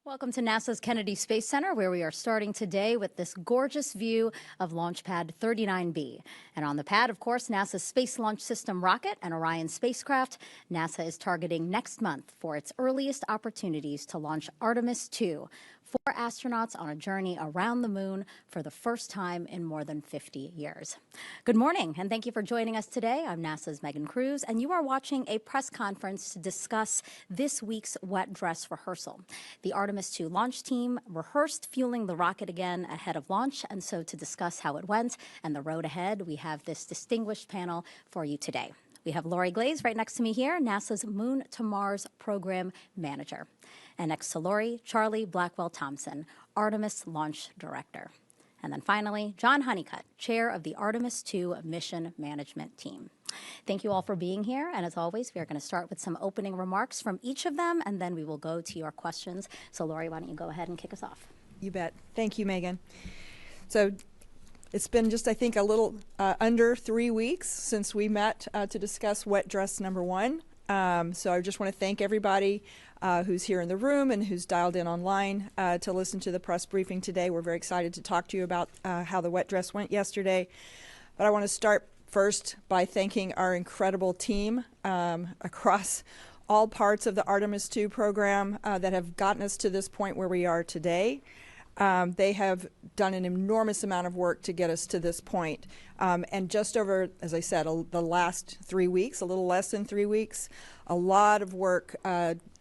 Welcome to NASA's Kennedy Space Center, where we are starting today with this gorgeous view of Launch Pad 39B. And on the pad, of course, NASA's Space Launch System rocket and Orion spacecraft. NASA is targeting next month for its earliest opportunities to launch Artemis II, 4 astronauts on a journey around the moon for the first time in more than 50 years. Good morning, and thank you for joining us today. I'm NASA's Megan Cruz, and you are watching a press conference to discuss this week's wet dress rehearsal. The Artemis II launch team rehearsed fueling the rocket again ahead of launch, and so to discuss how it went and the road ahead, we have this distinguished panel for you today. We have Lori Glaze right next to me here, NASA's Moon to Mars Program Manager. And next to Lori, Charlie Blackwell-Thompson, Artemis Launch Director. And then finally, John Honeycutt, Chair of the Artemis II Mission Management Team. Thank you all for being here. And as always, we are going to start with some opening remarks from each of them, and then we will go to your questions. So Lori, why don't you go ahead and kick us off? You bet. Thank you, Megan. So it's been just, I think, a little under 3 weeks since we met to discuss wet dress number 1. So I just want to thank everybody who's here in the room and who's dialed in online to listen to the press briefing today. We're very excited to talk to you about how the wet dress went yesterday. But I want to start first by thanking our incredible team across all parts of the Artemis II program that have gotten us to this point where we are today. They have done an enormous amount of work to get us to this point. And just over, as I said, the last 3 weeks, a little less than 3 weeks, a lot of work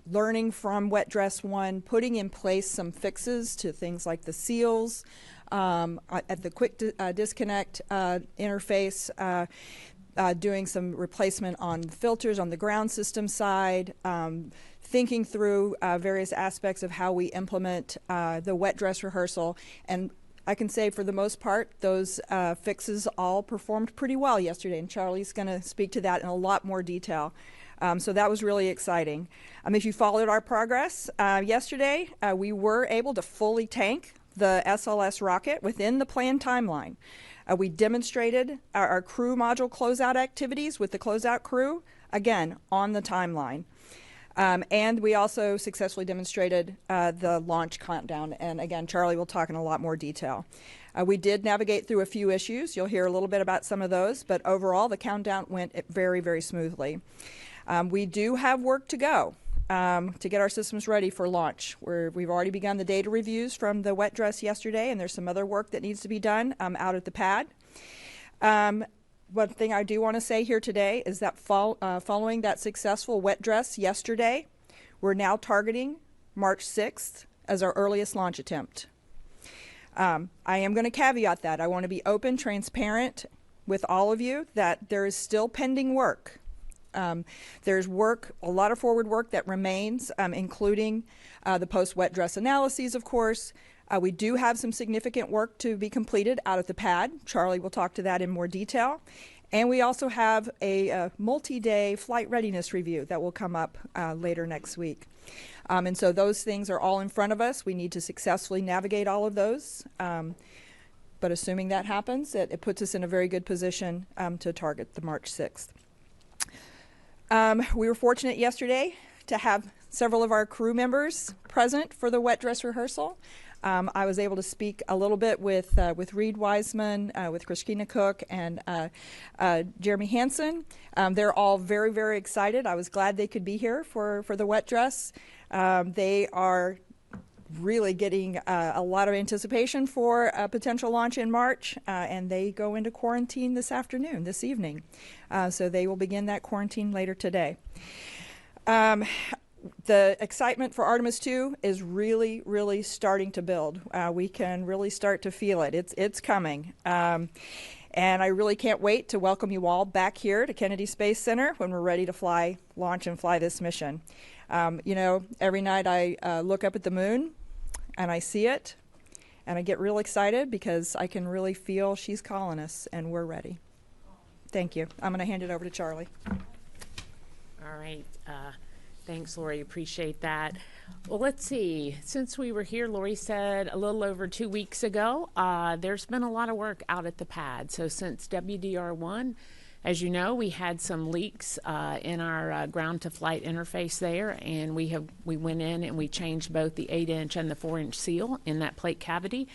learning from wet dress 1, putting in place some fixes to things like the seals at the quick disconnect interface, doing some replacement on filters on the ground system side, thinking through various aspects of how we implement the wet dress rehearsal. And I can say for the most part, those fixes all performed pretty well yesterday, and Charlie's going to speak to that in a lot more detail. So that was really exciting. If you followed our progress yesterday, we were able to fully tank the SLS rocket within the planned timeline. We demonstrated our crew module closeout activities with the closeout crew, again, on the timeline. And we also successfully demonstrated the launch countdown. And again, Charlie will talk in a lot more detail. We did navigate through a few issues. You'll hear a little bit about some of those. But overall, the countdown went very, very smoothly. We do have work to go to get our systems ready for launch. We've already begun the data reviews from the wet dress yesterday, and there's some other work that needs to be done out at the pad. One thing I do want to say here today is that following that successful wet dress yesterday, we're now targeting March 6th as our earliest launch attempt. I am going to caveat that. I want to be open, transparent with all of you that there is still pending work. There's work, a lot of forward work that remains, including the post-wet dress analyses, of course. We do have some significant work to be completed out at the pad. Charlie will talk to that in more detail. And we also have a multi-day flight readiness review that will come up later next week. And so those things are all in front of us. We need to successfully navigate all of those. But assuming that happens, it puts us in a very good position to target the March 6th. We were fortunate yesterday to have several of our crew members present for the wet dress rehearsal. I was able to speak a little bit with Reed Wiseman, with Christina Cook, and Jeremy Hansen. They're all very, very excited. I was glad they could be here for the wet dress. They are really getting a lot of anticipation for a potential launch in March, and they go into quarantine this evening. So they will begin that quarantine later today. The excitement for Artemis II is really, really starting to build. We can really start to feel it. It's coming. And I really can't wait to welcome you all back here to Kennedy Space Center when we're ready to launch and fly this mission. You know, every night I look up at the moon and I see it, and I get real excited because I can really feel she's calling us, and we're ready. Thank you. I'm going to hand it over to Charlie. All right. Thanks, Lori. Appreciate that. Well, let's see. Since we were here, Lori said a little over 2 weeks ago, there's been a lot of work out at the pad. So since WDR1 As you know, we had some leaks in our ground-to-flight interface there, and we went in and we changed both the 8-inch and the 4-inch seal in that plate cavity.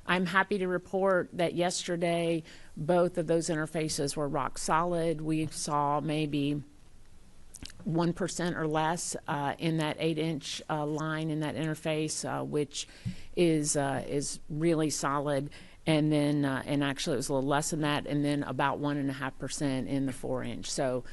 I'm happy to report that yesterday both of those interfaces were rock solid. We saw maybe 1% or less in that 8-inch line in that interface, which is really solid. And then, and actually it was a little less than that, and then about 1.5% in the 4-inch. So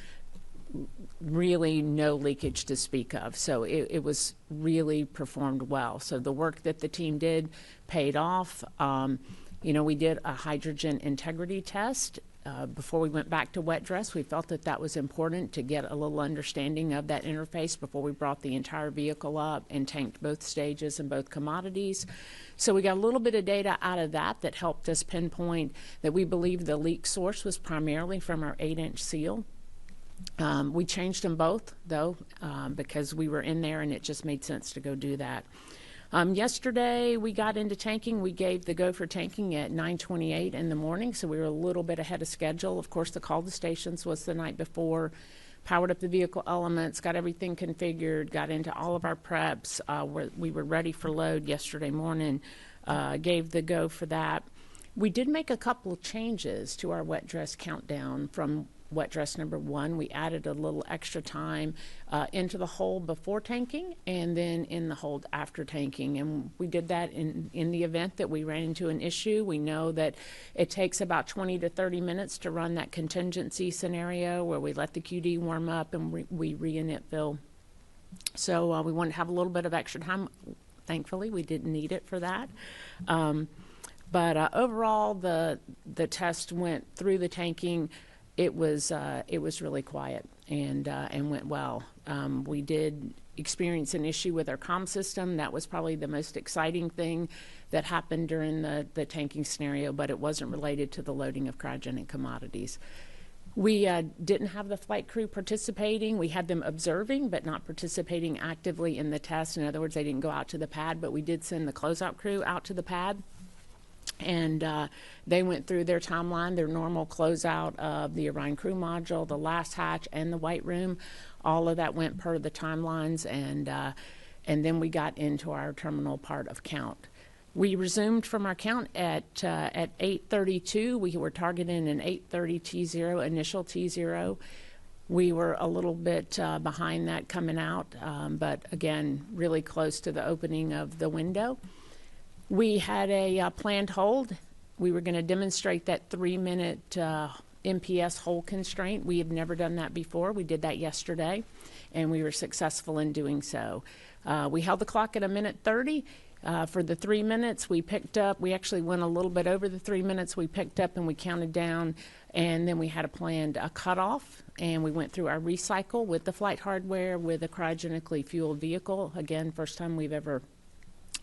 really no leakage to speak of. So it was really performed well. So the work that the team did paid off. You know, we did a hydrogen integrity test before we went back to wet dress. We felt that that was important to get a little understanding of that interface before we brought the entire vehicle up and tanked both stages and both commodities. So we got a little bit of data out of that that helped us pinpoint that we believe the leak source was primarily from our 8-inch seal. We changed them both, though, because we were in there and it just made sense to go do that. Yesterday, we got into tanking. We gave the go for tanking at 9:28 in the morning, so we were a little bit ahead of schedule. Of course, the call to stations was the night before. Powered up the vehicle elements, got everything configured, got into all of our preps. We were ready for load yesterday morning, gave the go for that. We did make a couple of changes to our wet dress countdown from wet dress number 1. We added a little extra time into the hold before tanking and then in the hold after tanking. And we did that in the event that we ran into an issue. We know that it takes about 20 to 30 minutes to run that contingency scenario where we let the QD warm up and we re-init fill. So we wanted to have a little bit of extra time. Thankfully, we didn't need it for that. But overall, the test went through the tanking. It was really quiet and went well. We did experience an issue with our comm system. That was probably the most exciting thing that happened during the tanking scenario, but it wasn't related to the loading of cryogenic commodities. We didn't have the flight crew participating. We had them observing, but not participating actively in the test. In other words, they didn't go out to the pad, but we did send the closeout crew out to the pad. And they went through their timeline, their normal closeout of the Orion crew module, the last hatch, and the white room. All of that went per the timelines, and then we got into our terminal part of count. We resumed from our count at 8:32. We were targeting an 8:30 T0, initial T0. We were a little bit behind that coming out, but again, really close to the opening of the window. We had a planned hold. We were going to demonstrate that 3-minute MPS hold constraint. We have never done that before. We did that yesterday, and we were successful in doing so. We held the clock at 1:30. For the 3 minutes, we picked up. We actually went a little bit over the 3 minutes. We picked up and we counted down, and then we had a planned cutoff, and we went through our recycle with the flight hardware with a cryogenically fueled vehicle. Again, first time we've ever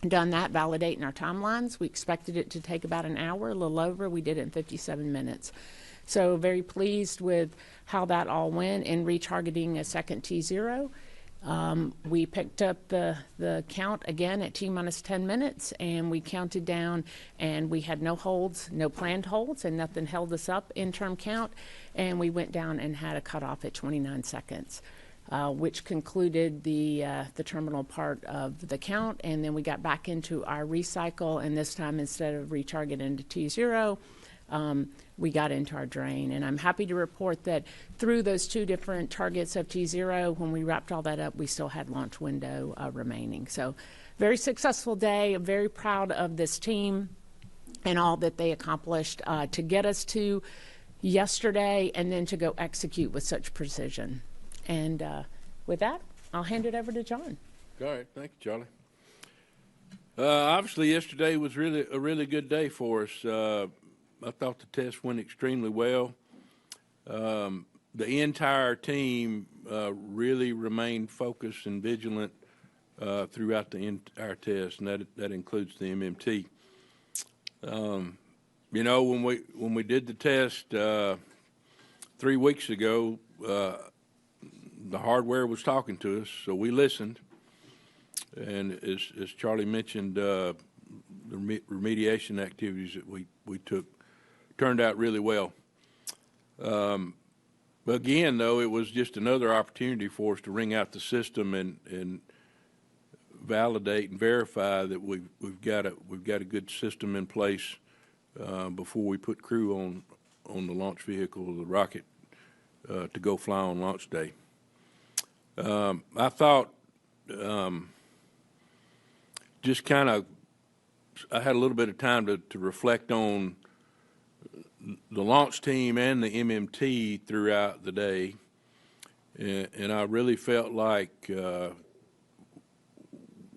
done that, validating our timelines. We expected it to take about an hour, a little over. We did it in 57 minutes. So very pleased with how that all went and retargeting a second T0. We picked up the count again at T-minus 10 minutes, and we counted down, and we had no holds, no planned holds, and nothing held us up in term count, and we went down and had a cutoff at 29 seconds. Which concluded the terminal part of the count, and then we got back into our recycle, and this time instead of retargeting to T0, we got into our drain. And I'm happy to report that through those 2 different targets of T0, when we wrapped all that up, we still had launch window remaining. So very successful day. I'm very proud of this team and all that they accomplished to get us to yesterday and then to go execute with such precision. And with that, I'll hand it over to John. All right, thank you, Charlie. Obviously, yesterday was really a really good day for us. I thought the test went extremely well. The entire team really remained focused and vigilant throughout the entire test, and that includes the MMT. You know, when we did the test 3 weeks ago, the hardware was talking to us, so we listened. And as Charlie mentioned, the remediation activities that we took turned out really well. Again, though, it was just another opportunity for us to ring out the system and validate and verify that we've got a good system in place before we put crew on the launch vehicle, the rocket, to go fly on launch day. I thought just kind of I had a little bit of time to reflect on the launch team and the MMT throughout the day, and I really felt like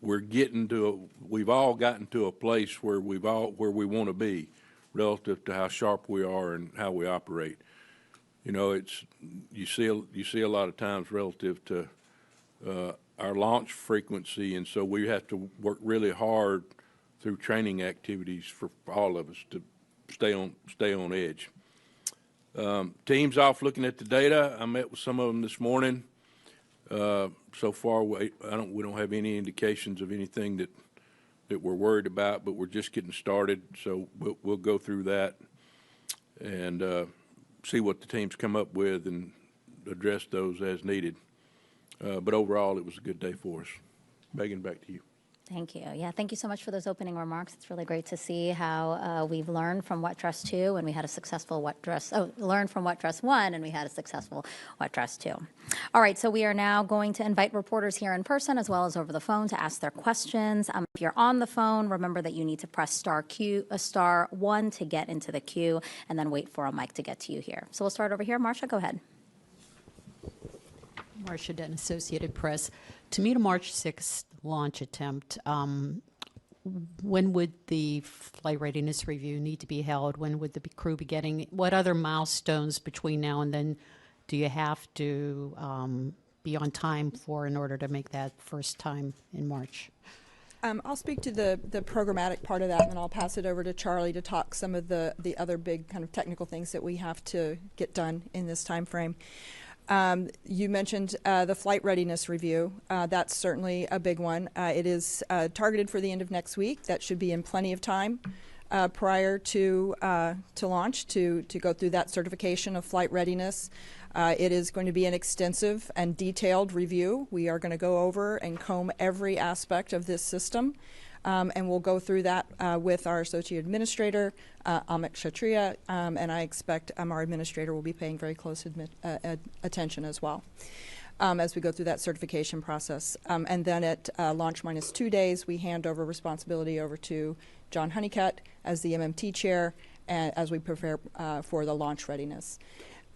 we've all gotten to a place where we want to be relative to how sharp we are and how we operate. You know, you see a lot of times relative to our launch frequency, and so we have to work really hard through training activities for all of us to stay on edge. Teams off looking at the data. I met with some of them this morning. So far, we don't have any indications of anything that we're worried about, but we're just getting started. So we'll go through that and see what the teams come up with and address those as needed. But overall, it was a good day for us. Megan, back to you. Thank you. Yeah, thank you so much for those opening remarks. It's really great to see how we've learned from Wet Dress 2 and we had a successful learned from Wet Dress 1 and we had a successful Wet Dress 2. All right, so we are now going to invite reporters here in person as well as over the phone to ask their questions. If you're on the phone, remember that you need to press star 1 to get into the queue and then wait for a mic to get to you here. So we'll start over here. Marcia, go ahead. Marcia Dent, Associated Press. To meet a March 6th launch attempt, when would the flight readiness review need to be held? When would the crew be getting? What other milestones between now and then do you have to be on time for in order to make that first time in March? I'll speak to the programmatic part of that, and then I'll pass it over to Charlie to talk some of the other big kind of technical things that we have to get done in this time frame. You mentioned the flight readiness review. That's certainly a big one. It is targeted for the end of next week. That should be in plenty of time prior to launch to go through that certification of flight readiness. It is going to be an extensive and detailed review. We are going to go over and comb every aspect of this system. And we'll go through that with our Associate Administrator, Amit Kshatriya, and I expect our Administrator will be paying very close attention as well as we go through that certification process. And then at launch minus 2 days, we hand over responsibility over to John Honeycutt as the MMT Chair as we prepare for the launch readiness.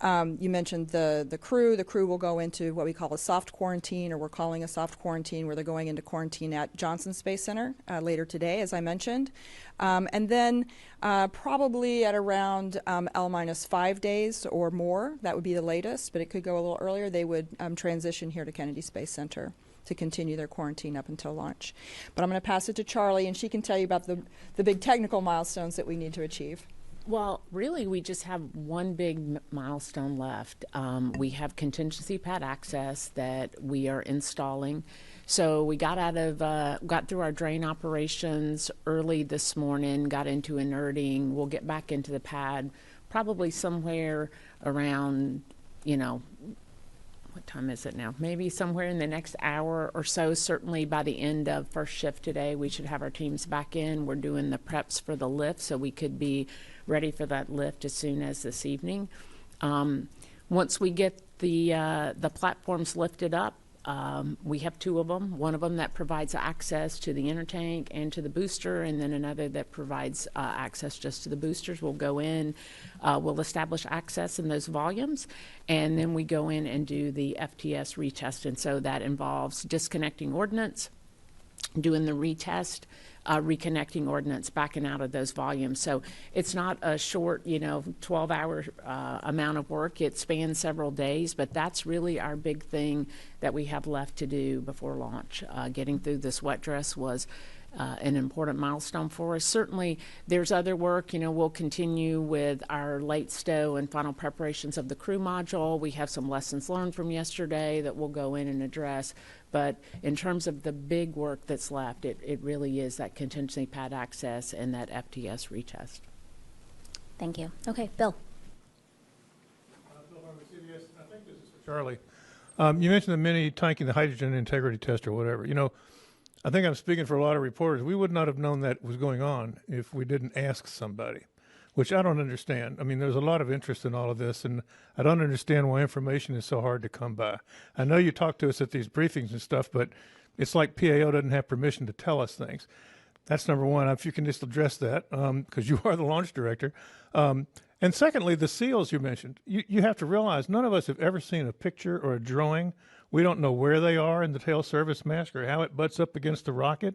You mentioned the crew. The crew will go into what we call a soft quarantine, or we're calling a soft quarantine, where they're going into quarantine at Johnson Space Center later today, as I mentioned. And then probably at around L-5 days or more, that would be the latest, but it could go a little earlier, they would transition here to Kennedy Space Center to continue their quarantine up until launch. But I'm going to pass it to Charlie, and she can tell you about the big technical milestones that we need to achieve. Well, really, we just have one big milestone left. We have contingency pad access that we are installing. So we got through our drain operations early this morning, got into inerting. We'll get back into the pad probably somewhere around, what time is it now? Maybe somewhere in the next hour or so. Certainly by the end of first shift today, we should have our teams back in. We're doing the preps for the lift, so we could be ready for that lift as soon as this evening. Once we get the platforms lifted up, we have two of them. One of them that provides access to the inner tank and to the booster, and then another that provides access just to the boosters. We'll go in, we'll establish access in those volumes, and then we go in and do the FTS retest. And so that involves disconnecting ordnance, doing the retest, reconnecting ordnance, backing out of those volumes. So it's not a short, 12-hour amount of work. It spans several days, but that's really our big thing that we have left to do before launch. Getting through this wet dress was an important milestone for us. Certainly, there's other work. We'll continue with our late stow and final preparations of the crew module. We have some lessons learned from yesterday that we'll go in and address. But in terms of the big work that's left, it really is that contingency pad access and that FTS retest. Thank you. Okay, Bill. Bill Barber, CBS. Charlie. You mentioned the mini tanking, the hydrogen integrity test or whatever. You know, I think I'm speaking for a lot of reporters. We would not have known that was going on if we didn't ask somebody, which I don't understand. I mean, there's a lot of interest in all of this, and I don't understand why information is so hard to come by. I know you talk to us at these briefings and stuff, but it's like PAO doesn't have permission to tell us things. That's number one. If you can just address that, because you are the launch director. And secondly, the seals you mentioned. You have to realize none of us have ever seen a picture or a drawing. We don't know where they are in the tail service mask or how it butts up against the rocket.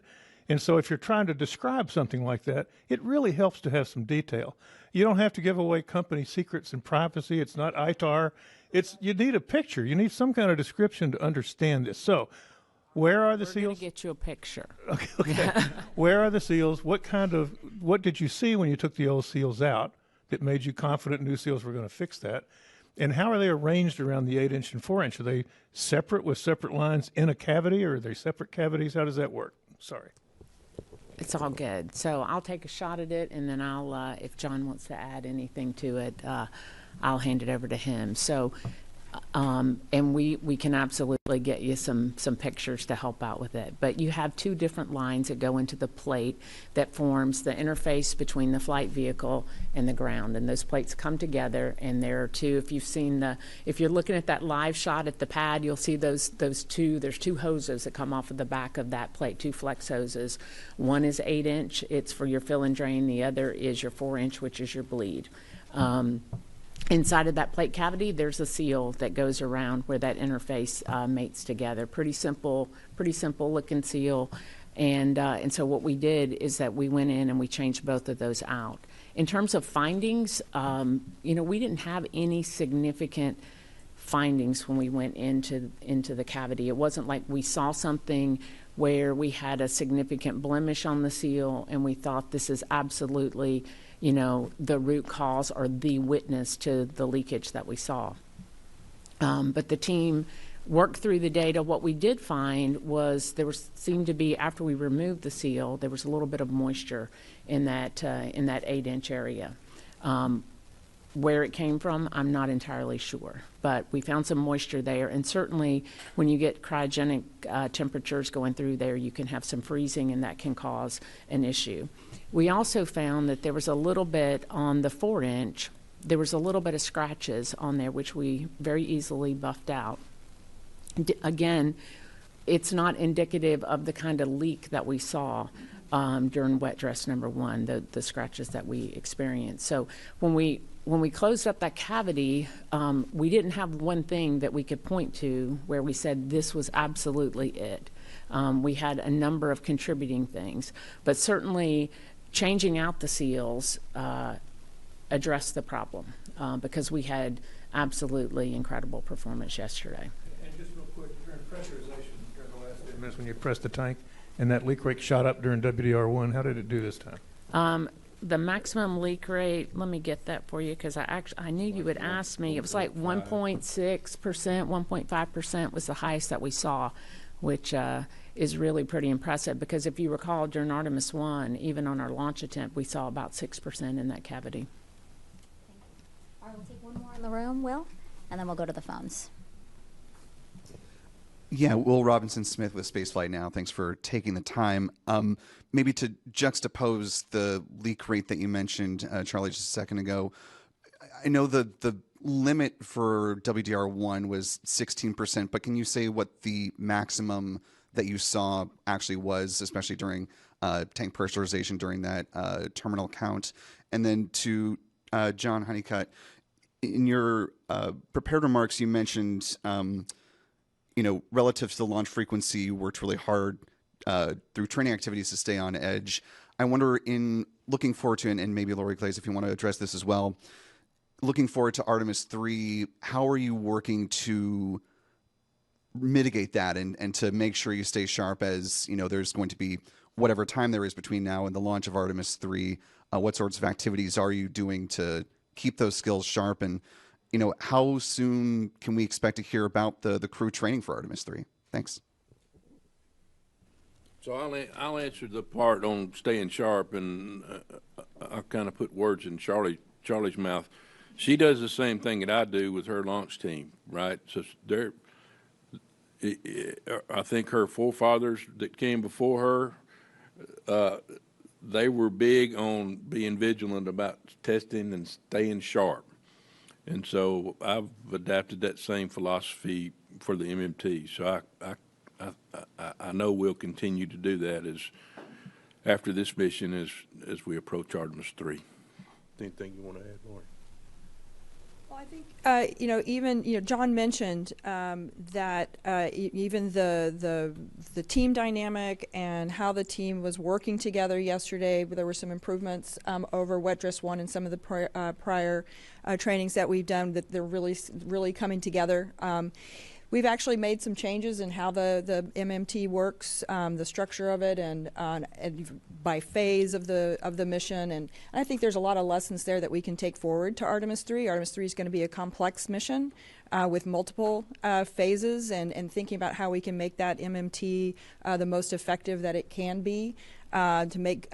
And so if you're trying to describe something like that, it really helps to have some detail. You don't have to give away company secrets and privacy. It's not ITAR. You need a picture. You need some kind of description to understand this. So where are the We're seals? going to get you a picture. Okay. Where are the seals? What did you see when you took the old seals out that made you confident new seals were going to fix that? And how are they arranged around the 8-inch and 4-inch? Are they separate with separate lines in a cavity, or are they separate cavities? How does that work? Sorry. It's all good. So I'll take a shot at it, and then if John wants to add anything to it, I'll hand it over to him. So, and we can absolutely get you some pictures to help out with it. But you have two different lines that go into the plate that forms the interface between the flight vehicle and the ground. And those plates come together, and there are two. If you're looking at that live shot at the pad, you'll see those two. There's two hoses that come off of the back of that plate, two flex hoses. One is 8-inch. It's for your fill and drain. The other is your 4-inch, which is your bleed. Inside of that plate cavity, there's a seal that goes around where that interface mates together. Pretty simple looking seal. And so what we did is that we went in and we changed both of those out. In terms of findings, we didn't have any significant findings when we went into the cavity. It wasn't like we saw something where we had a significant blemish on the seal and we thought this is absolutely the root cause or the witness to the leakage that we saw. But the team worked through the data. What we did find was seemed to be, after we removed the seal, there was a little bit of moisture in that 8-inch area. Where it came from, I'm not entirely sure, but we found some moisture there. And certainly when you get cryogenic temperatures going through there, you can have some freezing, and that can cause an issue. We also found that there was a little bit on the 4-inch, there was a little bit of scratches on there, which we very easily buffed out. Again, it's not indicative of the kind of leak that we saw during wet dress number 1, the scratches that we experienced. So when we closed up that cavity, we didn't have one thing that we could point to where we said this was absolutely it. We had a number of contributing things, but certainly changing out the seals addressed the problem because we had absolutely incredible performance yesterday. And just real quick, during pressurization, during the last 8 minutes when you pressed the tank and that leak rate shot up during WDR1, how did it do this time? The maximum leak rate, let me get that for you because I knew you would ask me. It was like 1.6%, 1.5% was the highest that we saw, which is really pretty impressive because if you recall during Artemis I, even on our launch attempt, we saw about 6% in that cavity. All right, we'll take one more in the room, Will, and then we'll go to the phones. Yeah, Will Robinson Smith with Spaceflight Now. Thanks for taking the time. Maybe to juxtapose the leak rate that you mentioned, Charlie, just a second ago, I know the limit for WDR1 was 16%, but can you say what the maximum that you saw actually was, especially during tank pressurization during that terminal count? And then to John Honeycutt, in your prepared remarks, you mentioned relative to the launch frequency, you worked really hard through training activities to stay on edge. I wonder, in looking forward to, and maybe Lori Glaze, if you want to address this as well, looking forward to Artemis III, how are you working to mitigate that and to make sure you stay sharp as, there's going to be whatever time there is between now and the launch of Artemis III? What sorts of activities are you doing to keep those skills sharp? And how soon can we expect to hear about the crew training for Artemis III? Thanks. So I'll answer the part on staying sharp, and I'll kind of put words in Charlie's mouth. she does the same thing that I do with her launch team, right? So I think her forefathers that came before her, they were big on being vigilant about testing and staying sharp. And so I've adapted that same philosophy for the MMT. So I know we'll continue to do that after this mission as we approach Artemis III. Anything you want to add, Lori? Well, I think even John mentioned that even the team dynamic and how the team was working together yesterday. There were some improvements over Wet Dress 1 and some of the prior trainings that we've done. That they're really coming together. We've actually made some changes in how the MMT works, the structure of it, and by phase of the mission. And I think there's a lot of lessons there that we can take forward to Artemis III. Artemis III is going to be a complex mission with multiple phases, and thinking about how we can make that MMT the most effective that it can be to make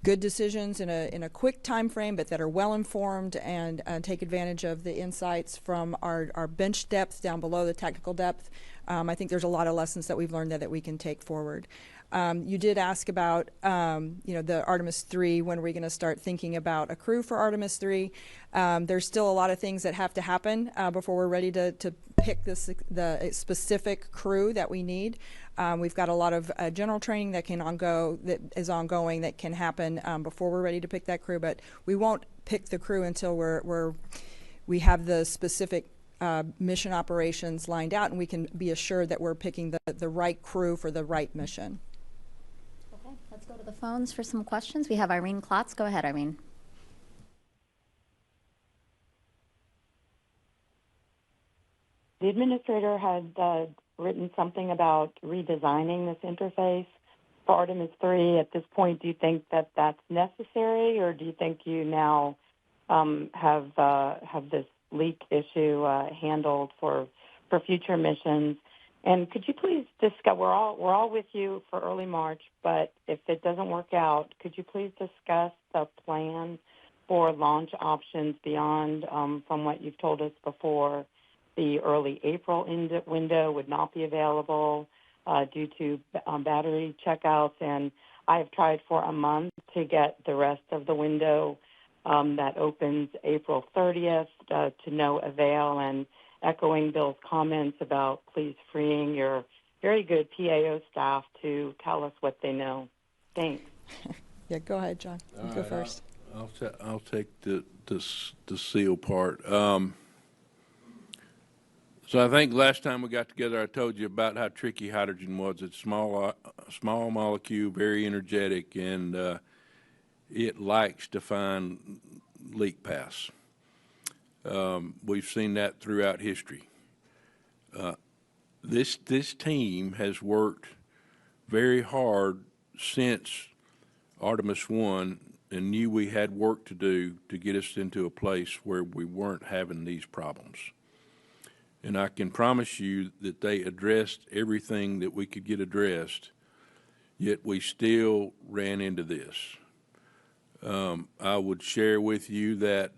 good decisions in a quick time frame, but that are well informed and take advantage of the insights from our bench depth down below the technical depth. I think there's a lot of lessons that we've learned there that we can take forward. You did ask about the Artemis III. When are we going to start thinking about a crew for Artemis III? There's still a lot of things that have to happen before we're ready to pick the specific crew that we need. We've got a lot of general training that is ongoing that can happen before we're ready to pick that crew, but we won't pick the crew until we have the specific mission operations lined out, and we can be assured that we're picking the right crew for the right mission. Okay, let's go to the phones for some questions. We have Irene Klotz. Go ahead, Irene. The administrator had written something about redesigning this interface for Artemis III. At this point, do you think that that's necessary, or do you think you now have this leak issue handled for future missions? And could you please discuss? We're all with you for early March, but if it doesn't work out, could you please discuss the plan for launch options beyond from what you've told us before? The early April window would not be available due to battery checkouts, and I have tried for a month to get the rest of the window that opens April 30th to no avail, and echoing Bill's comments about please freeing your very good PAO staff to tell us what they know. Thanks. Yeah, go ahead, John. You go first. I'll take the seal part. So I think last time we got together, I told you about how tricky hydrogen was. It's small molecule, very energetic, and it likes to find leak paths. We've seen that throughout history. This team has worked very hard since Artemis I and knew we had work to do to get us into a place where we weren't having these problems. And I can promise you that they addressed everything that we could get addressed, yet we still ran into this. I would share with you that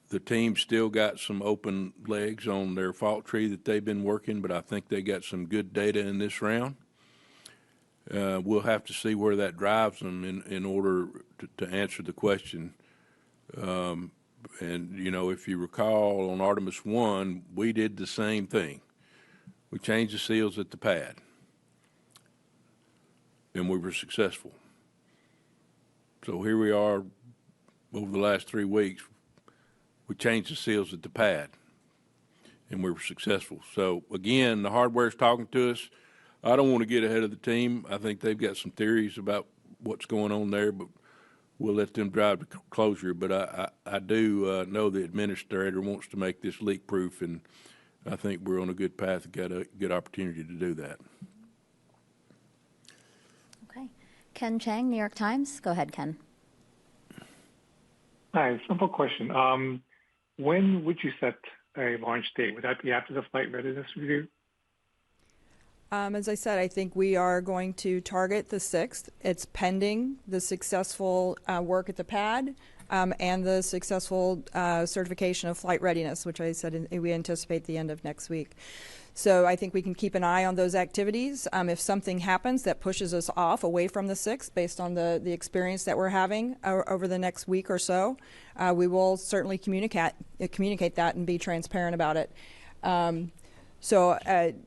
the team still got some open legs on their fault tree that they've been working, but I think they got some good data in this round. We'll have to see where that drives them in order to answer the question. And, if you recall, on Artemis I, we did the same thing. We changed the seals at the pad, and we were successful. So here we are over the last 3 weeks. We changed the seals at the pad, and we were successful. So, again, the hardware's talking to us. I don't want to get ahead of the team. I think they've got some theories about what's going on there, but we'll let them drive to closure. But I do know the administrator wants to make this leak-proof, and I think we're on a good path and got a good opportunity to do that. Okay. Ken Chang, New York Times. Go ahead, Ken. Hi, simple question. When would you set a launch date? Would that be after the flight readiness review? As I said, I think we are going to target the 6th. It's pending the successful work at the pad and the successful certification of flight readiness, which I said we anticipate the end of next week. So I think we can keep an eye on those activities. If something happens that pushes us off away from the 6th based on the experience that we're having over the next week or so, we will certainly communicate that and be transparent about it. So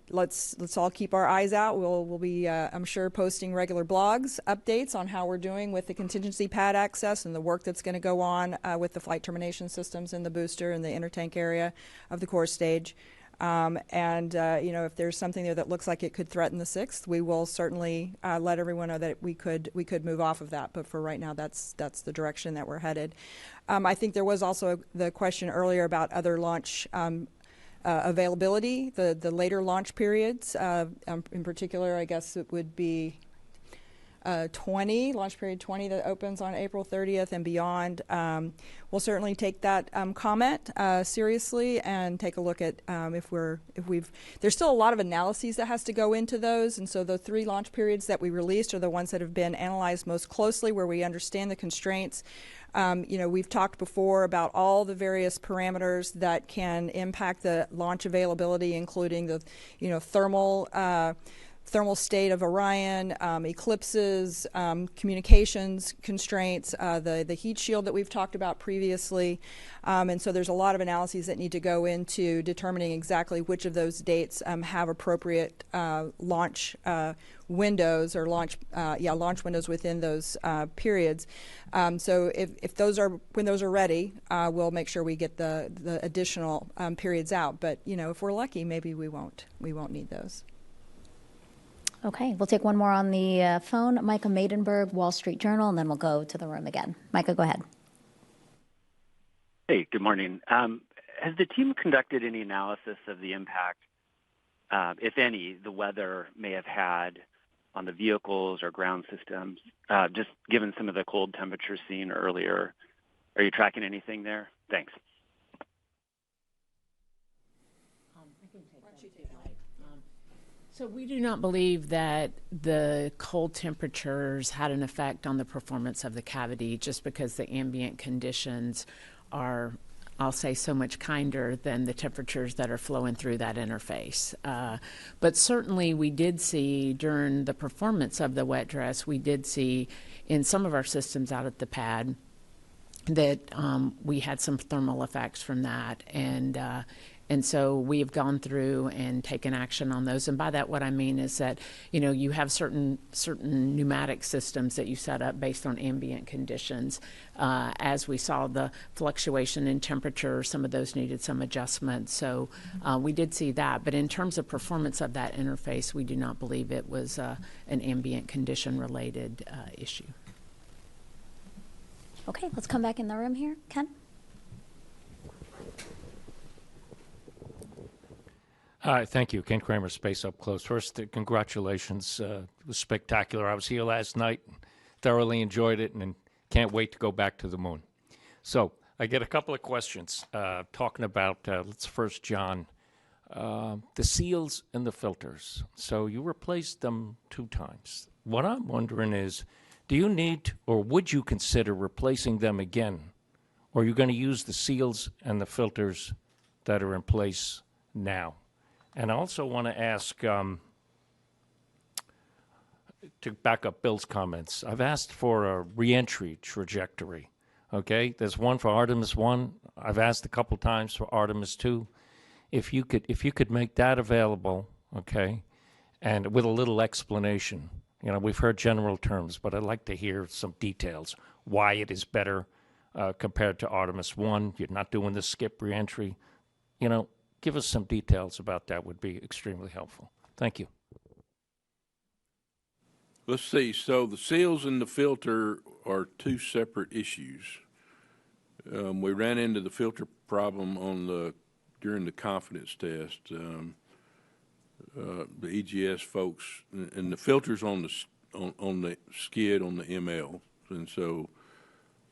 let's all keep our eyes out. We'll be, I'm sure, posting regular blogs, updates on how we're doing with the contingency pad access and the work that's going to go on with the flight termination systems in the booster and the intertank area of the core stage. If there's something there that looks like it could threaten the 6th, we will certainly let everyone know that we could move off of that. But for right now, that's the direction that we're headed. I think there was also the question earlier about other launch availability, the later launch periods. In particular, I guess it would be launch period 20 that opens on April 30th and beyond. We'll certainly take that comment seriously and take a look at there's still a lot of analyses that has to go into those, and so the 3 launch periods that we released are the ones that have been analyzed most closely, where we understand the constraints. We've talked before about all the various parameters that can impact the launch availability, including the thermal state of Orion, eclipses, communications constraints, the heat shield that we've talked about previously. And so there's a lot of analyses that need to go into determining exactly which of those dates have appropriate launch windows or launch windows within those periods. So if those are, when those are ready, we'll make sure we get the additional periods out. But if we're lucky, maybe we won't need those. Okay, we'll take one more on the phone. Micah Maidenberg, Wall Street Journal, and then we'll go to the room again. Micah, go ahead. Hey, good morning. Has the team conducted any analysis of the impact, if any, the weather may have had on the vehicles or ground systems, just given some of the cold temperatures seen earlier? Are you tracking anything there? Thanks. So we do not believe that the cold temperatures had an effect on the performance of the cavity, just because the ambient conditions are, I'll say, so much kinder than the temperatures that are flowing through that interface. But certainly we did see during the performance of the wet dress, we did see in some of our systems out at the pad that we had some thermal effects from that. And so we have gone through and taken action on those. And by that, what I mean is that, you have certain pneumatic systems that you set up based on ambient conditions. As we saw the fluctuation in temperature, some of those needed some adjustment. So we did see that. But in terms of performance of that interface, we do not believe it was an ambient condition related issue. Okay, let's come back in the room here. Ken? Hi, thank you. Ken Kramer, Space Up Close. First, congratulations. It was spectacular. I was here last night, thoroughly enjoyed it, and can't wait to go back to the moon. So I get a couple of questions talking about, let's first, John, the seals and the filters. So you replaced them 2 times. What I'm wondering is, do you need or would you consider replacing them again? Or are you going to use the seals and the filters that are in place now? And I also want to ask, to back up Bill's comments, I've asked for a reentry trajectory, okay? There's one for Artemis I. I've asked a couple times for Artemis II. If you could make that available, okay, and with a little explanation. We've heard general terms, but I'd like to hear some details, why it is better compared to Artemis I. You're not doing the skip reentry. Give us some details about that would be extremely helpful. Thank you. Let's see. So the seals and the filter are 2 separate issues. We ran into the filter problem during the confidence test. The EGS folks and the filters on the skid on the ML, and so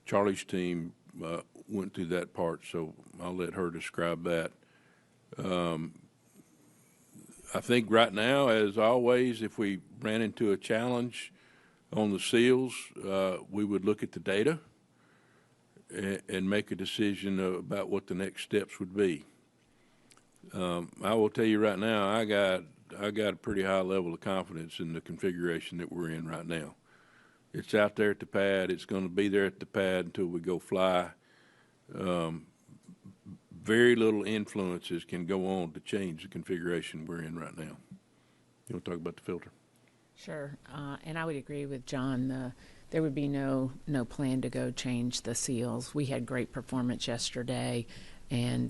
Charlie's team went through that part. So I'll let her describe that. I think right now, as always, if we ran into a challenge on the seals, we would look at the data and make a decision about what the next steps would be. I will tell you right now, I got a pretty high level of confidence in the configuration that we're in right now. It's out there at the pad. It's going to be there at the pad until we go fly. Very little influences can go on to change the configuration we're in right now. You want to talk about the filter? Sure, and I would agree with John. There would be no plan to go change the seals. We had great performance yesterday, and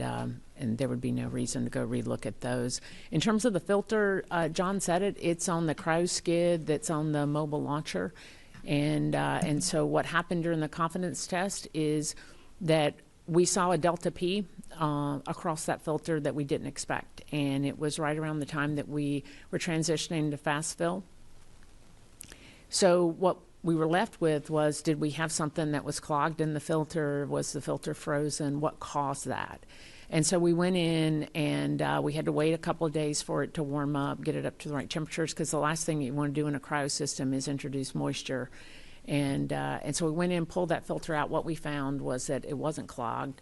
there would be no reason to go relook at those. In terms of the filter, John said it. It's on the cryo skid that's on the mobile launcher, and so what happened during the confidence test is that we saw a delta P across that filter that we didn't expect, and it was right around the time that we were transitioning to fast fill. So what we were left with was, did we have something that was clogged in the filter? Was the filter frozen? What caused that? And so we went in and we had to wait a couple of days for it to warm up, get it up to the right temperatures, because the last thing you want to do in a cryo system is introduce moisture. And so we went in, pulled that filter out. What we found was that it wasn't clogged.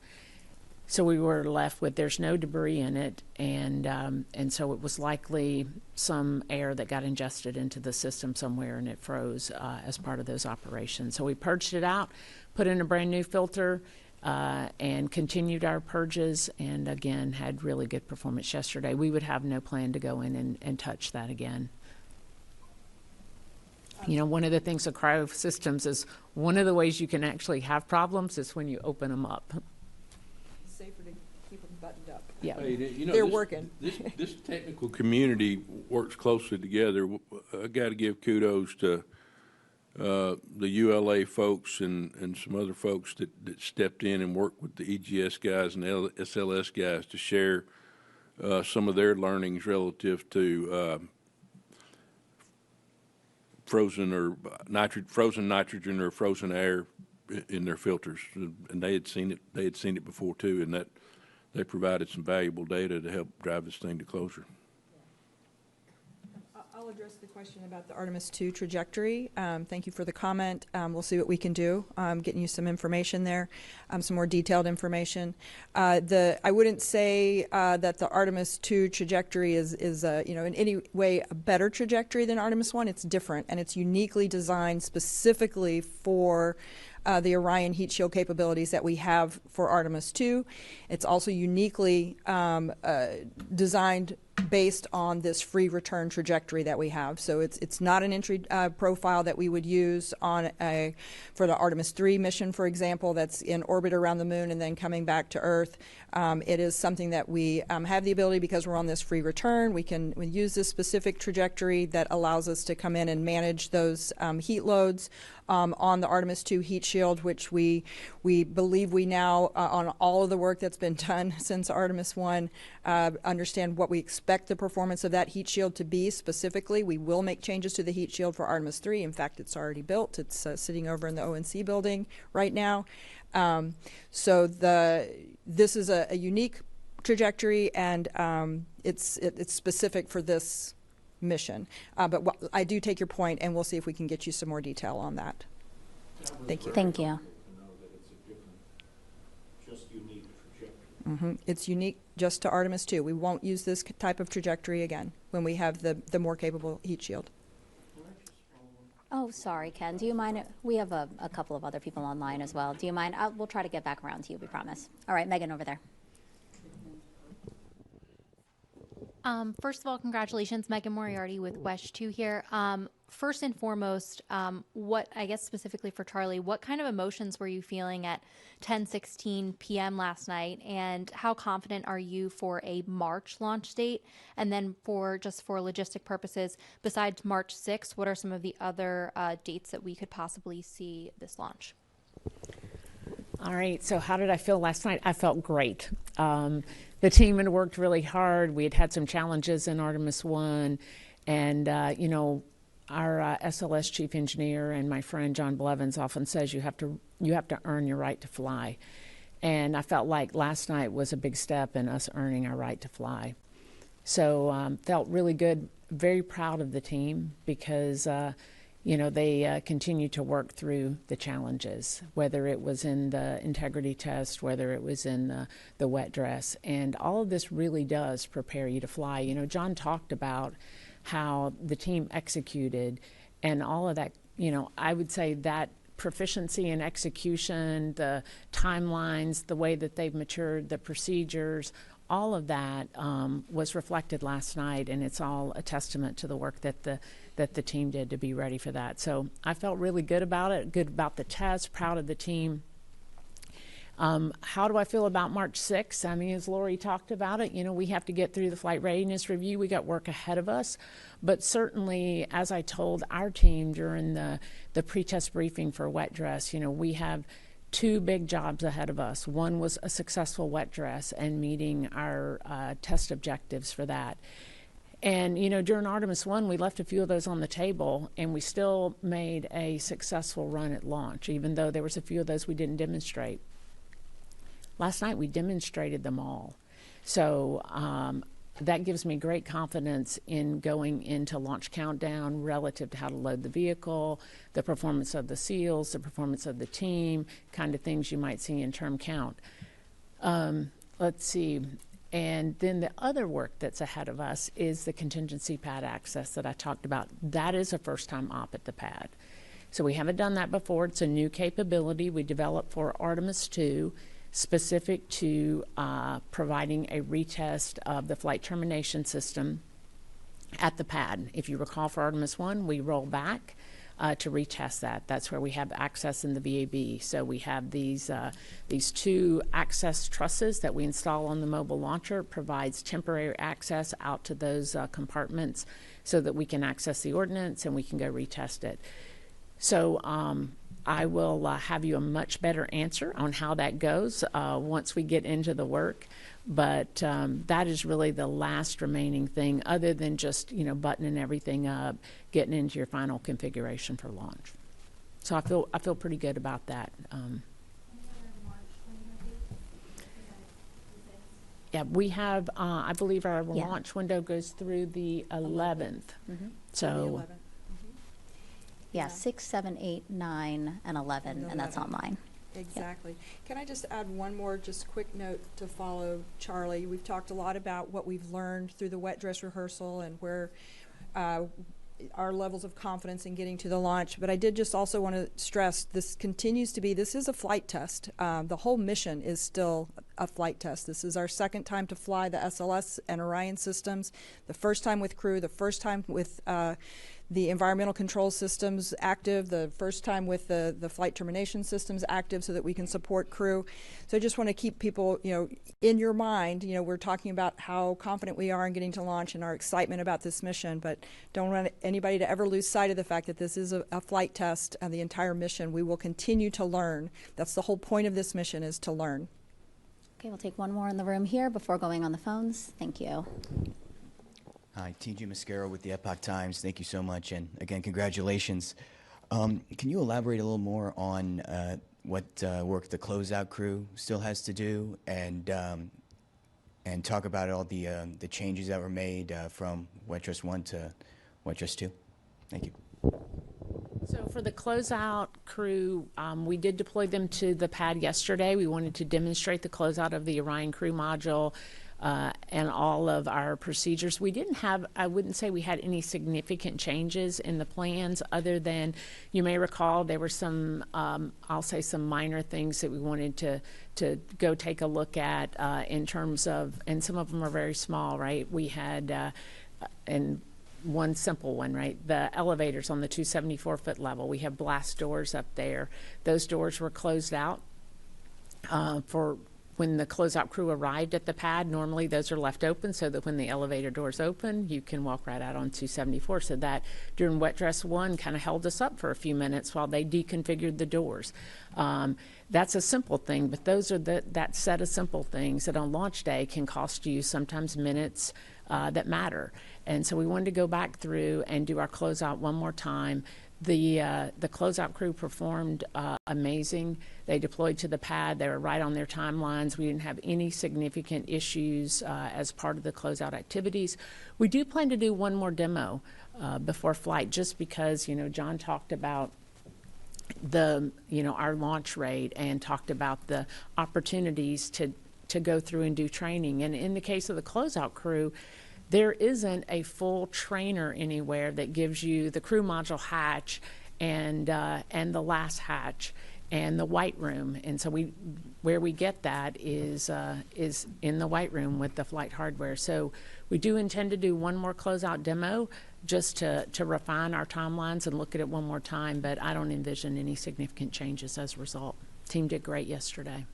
So we were left with, there's no debris in it, and so it was likely some air that got ingested into the system somewhere, and it froze as part of those operations. So we purged it out, put in a brand new filter, and continued our purges, and again had really good performance yesterday. We would have no plan to go in and touch that again. You know, one of the things with cryo systems is one of the ways you can actually have problems is when you open them up. Safer to keep them buttoned up. Yeah. Hey, you know, They're working. This technical community works closely together. I got to give kudos to the ULA folks and some other folks that stepped in and worked with the EGS guys and the SLS guys to share some of their learnings relative to frozen nitrogen or frozen air in their filters, and they had seen it before too, and that they provided some valuable data to help drive this thing to closure. I'll address the question about the Artemis II trajectory. Thank you for the comment. We'll see what we can do, getting you some information there, some more detailed information. I wouldn't say that the Artemis II trajectory is you know, in any way a better trajectory than Artemis I. It's different, and it's uniquely designed specifically for the Orion heat shield capabilities that we have for Artemis II. It's also uniquely designed based on this free return trajectory that we have. So it's not an entry profile that we would use on for the Artemis III mission, for example, that's in orbit around the moon and then coming back to Earth. It is something that we have the ability, because we're on this free return, we use this specific trajectory that allows us to come in and manage those heat loads on the Artemis II heat shield, which we believe we now, on all of the work that's been done since Artemis I, understand what we expect the performance of that heat shield to be specifically. We will make changes to the heat shield for Artemis III. In fact, it's already built. It's sitting over in the ONC building right now. So this is a unique trajectory, and it's specific for this mission. But I do take your point, and we'll see if we can get you some more detail on that. Thank you. Thank you. It's unique just to Artemis II. We won't use this type of trajectory again when we have the more capable heat shield. Oh, sorry, Ken. Do you mind? We have a couple of other people online as well. Do you mind? We'll try to get back around to you, we promise. All right, Megan over there. First of all, congratulations, Megan Moriarty with WESH 2 here. First and foremost, what, I guess specifically for Charlie, what kind of emotions were you feeling at 10:16 p.m. last night, and how confident are you for a March launch date? And then for logistic purposes, besides March 6th, what are some of the other dates that we could possibly see this launch? All right, so how did I feel last night? I felt great. The team had worked really hard. We had some challenges in Artemis I, and you know, our SLS chief engineer and my friend John Blevins often says you have to earn your right to fly, and I felt like last night was a big step in us earning our right to fly. So felt really good. Very proud of the team, because they continue to work through the challenges, whether it was in the integrity test, whether it was in the wet dress. And all of this really does prepare you to fly. John talked about how the team executed and all of that. I would say that proficiency in execution, the timelines, the way that they've matured, the procedures, all of that was reflected last night, and it's all a testament to the work that the team did to be ready for that. So I felt really good about it, good about the test, proud of the team. How do I feel about March 6th? I mean, as Lori talked about it, we have to get through the flight readiness review. We got work ahead of us. But certainly, as I told our team during the pre-test briefing for wet dress, we have 2 big jobs ahead of us. One was a successful wet dress and meeting our test objectives for that. And, during Artemis I, we left a few of those on the table, and we still made a successful run at launch, even though there was a few of those we didn't demonstrate. Last night, we demonstrated them all. So that gives me great confidence in going into launch countdown relative to how to load the vehicle, the performance of the SEALs, the performance of the team, kind of things you might see in term count. Let's see. And then the other work that's ahead of us is the contingency pad access that I talked about. That is a first-time op at the pad. So we haven't done that before. It's a new capability we developed for Artemis II, specific to providing a retest of the flight termination system at the pad. If you recall, for Artemis I, we roll back to retest that. That's where we have access in the VAB. So we have these 2 access trusses that we install on the mobile launcher. It provides temporary access out to those compartments so that we can access the ordnance and we can go retest it. So I will have you a much better answer on how that goes once we get into the work. But that is really the last remaining thing, other than just, buttoning everything up, getting into your final configuration for launch. So I feel pretty good about that. Yeah, we have, I believe our launch window goes through the 11th. Mm-hmm. So. Yeah, 6, 7, 8, 9, and 11, and that's online. Exactly. Yep. Can I just add one more just quick note to follow, Charlie? We've talked a lot about what we've learned through the wet dress rehearsal and where our levels of confidence in getting to the launch. But I did just also want to stress this is a flight test. The whole mission is still a flight test. This is our second time to fly the SLS and Orion systems, the first time with crew, the first time with the environmental control systems active, the first time with the flight termination systems active so that we can support crew. So I just want to keep people, in your mind, we're talking about how confident we are in getting to launch and our excitement about this mission, but don't want anybody to ever lose sight of the fact that this is a flight test and the entire mission. We will continue to learn. That's the whole point of this mission, is to learn. Okay, we'll take one more in the room here before going on the phones. Thank you. Hi, TJ Mascaro with the Epoch Times. Thank you so much, and again, congratulations. Can you elaborate a little more on what work the closeout crew still has to do, and talk about all the changes that were made from Wet Dress 1 to Wet Dress 2? Thank you. So for the closeout crew, we did deploy them to the pad yesterday. We wanted to demonstrate the closeout of the Orion crew module. And all of our procedures. We didn't have, I wouldn't say we had any significant changes in the plans, other than, you may recall, there were some, I'll say some minor things that we wanted to go take a look at in terms of, and some of them are very small, right? We had, and one simple one, right? The elevators on the 274-foot level. We have blast doors up there. Those doors were closed out for when the closeout crew arrived at the pad. Normally those are left open so that when the elevator doors open, you can walk right out on 274. So that during Wet Dress 1 kind of held us up for a few minutes while they deconfigured the doors. That's a simple thing, but those are that set of simple things that on launch day can cost you sometimes minutes that matter. And so we wanted to go back through and do our closeout one more time. The closeout crew performed amazing. They deployed to the pad. They were right on their timelines. We didn't have any significant issues as part of the closeout activities. We do plan to do one more demo before flight, just because, John talked about our launch rate and talked about the opportunities to go through and do training. And in the case of the closeout crew, there isn't a full trainer anywhere that gives you the crew module hatch and the last hatch and the white room. And so where we get that is in the white room with the flight hardware. So we do intend to do one more closeout demo just to refine our timelines and look at it one more time, but I don't envision any significant changes as a result. Team did great yesterday.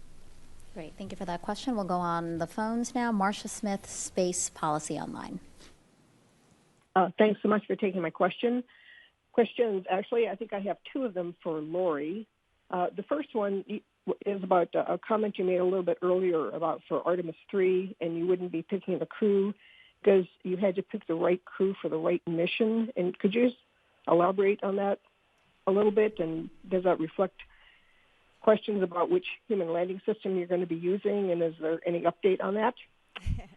Great, thank you for that question. We'll go on the phones now. Marcia Smith, Space Policy Online. Thanks so much for taking my questions. Actually, I think I have two of them for Lori. The first one is about a comment you made a little bit earlier about for Artemis II, and you wouldn't be picking the crew because you had to pick the right crew for the right mission. And could you just elaborate on that a little bit? And does that reflect questions about which human landing system you're going to be using? And is there any update on that?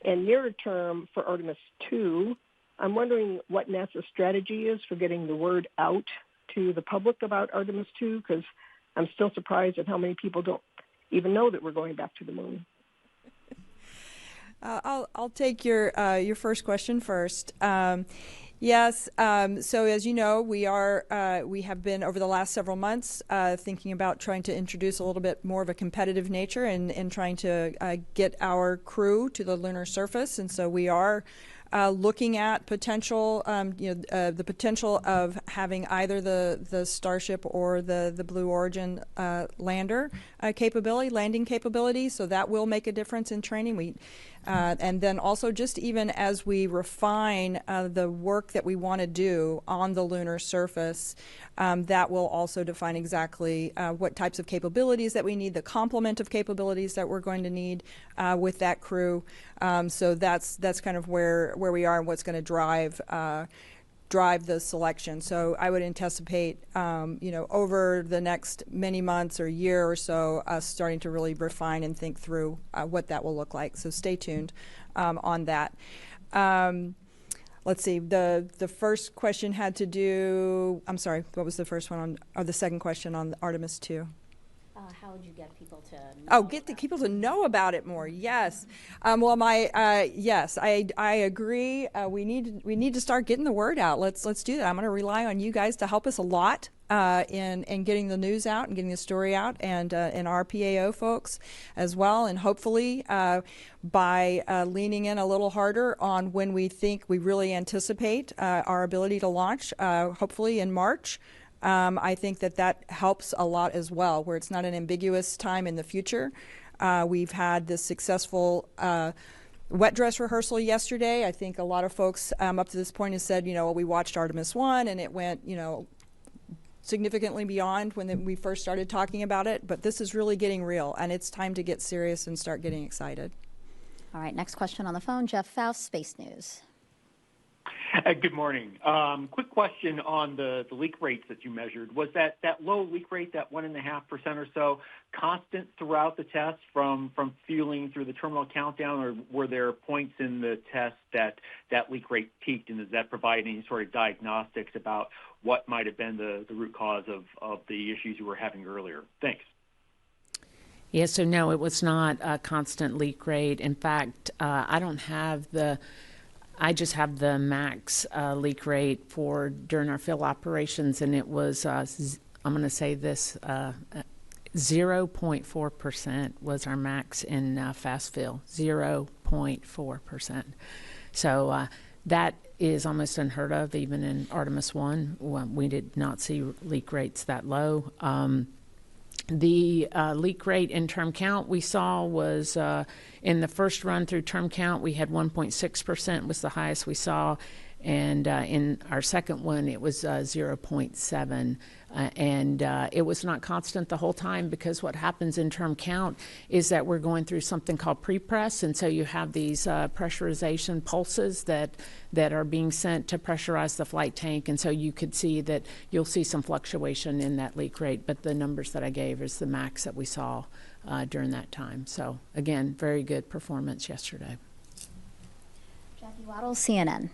And nearer term for Artemis II, I'm wondering what NASA's strategy is for getting the word out to the public about Artemis II, because I'm still surprised at how many people don't even know that we're going back to the moon. I'll take your first question first. Yes. So as you know, we have been over the last several months thinking about trying to introduce a little bit more of a competitive nature and trying to get our crew to the lunar surface. And so we are looking at potential, the potential of having either the Starship or the Blue Origin landing capability. So that will make a difference in training. And then also just even as we refine the work that we want to do on the lunar surface, that will also define exactly what types of capabilities that we need, the complement of capabilities that we're going to need with that crew. So that's kind of where we are and what's going to drive the selection. So I would anticipate, over the next many months or year or so, us starting to really refine and think through what that will look like. So stay tuned on that. Let's see. The first question had to do. I'm sorry. What was the first one on, or the second question on Artemis II? How would you get people to know? Oh, get the people to know about it more. Yes. Yes, I agree. We need to start getting the word out. Let's do that. I'm going to rely on you guys to help us a lot in getting the news out and getting the story out, and our PAO folks as well. And hopefully, by leaning in a little harder on when we think we really anticipate our ability to launch, hopefully in March. I think that helps a lot as well, where it's not an ambiguous time in the future. We've had this successful wet dress rehearsal yesterday. I think a lot of folks up to this point have said, we watched Artemis I and it went, significantly beyond when we first started talking about it. But this is really getting real, and it's time to get serious and start getting excited. All right, next question on the phone, Jeff Faust, Space News. Good morning. Quick question on the leak rates that you measured. Was that low leak rate, that 1.5% or so, constant throughout the test from fueling through the terminal countdown, or were there points in the test that leak rate peaked, and does that provide any sort of diagnostics about what might have been the root cause of the issues you were having earlier? Thanks. Yeah, so no, it was not a constant leak rate. In fact, I just have the max leak rate for during our field operations, and it was, I'm going to say this, 0.4% was our max in fast fill, 0.4%. So that is almost unheard of, even in Artemis I. We did not see leak rates that low. The leak rate in term count we saw was in the first run through term count, we had 1.6% was the highest we saw. And in our second one, it was 0.7. And it was not constant the whole time, because what happens in term count is that we're going through something called pre-press, and so you have these pressurization pulses that are being sent to pressurize the flight tank, and so you could see that you'll see some fluctuation in that leak rate, but the numbers that I gave is the max that we saw during that time. So again, very good performance yesterday. Jackie Waddle, CNN.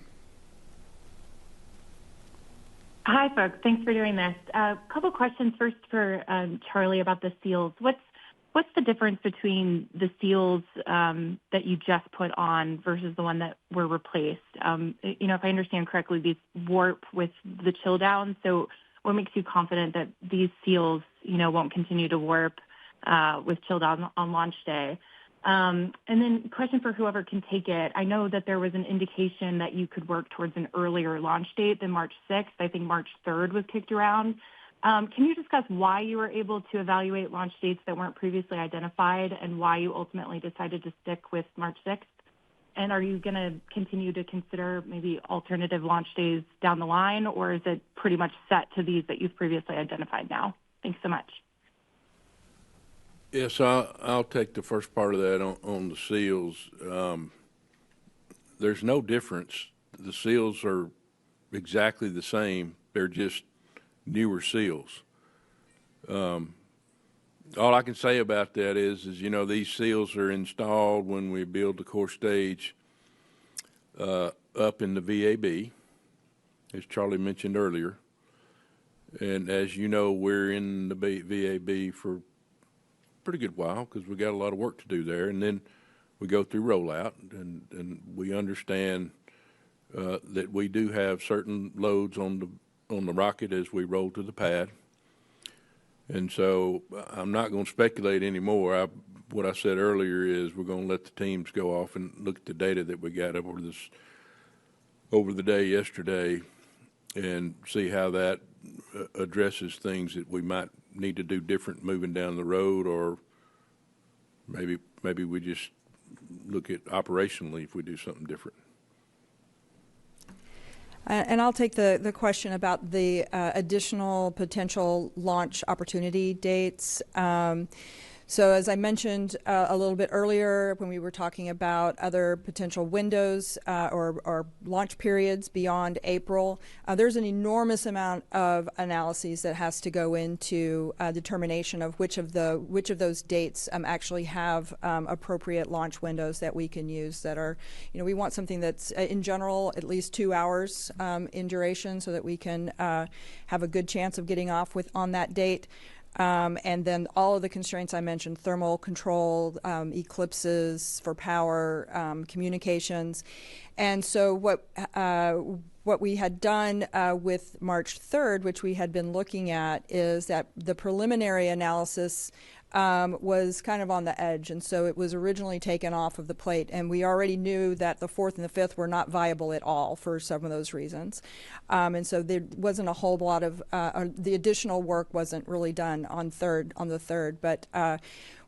Hi, folks. Thanks for doing this. A couple questions. First for Charlie about the seals. What's the difference between the seals that you just put on versus the one that were replaced? If I understand correctly, these warp with the chill down. So what makes you confident that these seals, won't continue to warp with chill down on launch day? And then question for whoever can take it. I know that there was an indication that you could work towards an earlier launch date than March 6th. I think March 3rd was kicked around. Can you discuss why you were able to evaluate launch dates that weren't previously identified and why you ultimately decided to stick with March 6th? And are you going to continue to consider maybe alternative launch days down the line, or is it pretty much set to these that you've previously identified now? Thanks so much. Yes, I'll take the first part of that on the seals. There's no difference. The seals are exactly the same. They're just newer seals. All I can say about that is these seals are installed when we build the core stage up in the VAB, as Charlie mentioned earlier. And as you know, we're in the VAB for pretty good while because we got a lot of work to do there, and then we go through rollout, and we understand that we do have certain loads on the rocket as we roll to the pad, and so I'm not going to speculate anymore. What I said earlier is we're going to let the teams go off and look at the data that we got over the day yesterday and see how that addresses things that we might need to do different moving down the road, or maybe we just look at operationally if we do something different. And I'll take the question about the additional potential launch opportunity dates. So as I mentioned a little bit earlier when we were talking about other potential windows or launch periods beyond April, there's an enormous amount of analyses that has to go into determination of which of those dates actually have appropriate launch windows that we can use that are, we want something that's in general at least 2 hours in duration so that we can have a good chance of getting off on that date. And then all of the constraints I mentioned, thermal control, eclipses for power, communications. And so what we had done with March 3rd, which we had been looking at, is that the preliminary analysis was kind of on the edge, and so it was originally taken off of the plate, and we already knew that the 4th and the 5th were not viable at all for some of those reasons, and so there wasn't a whole lot of the additional work wasn't really done on the 3rd, but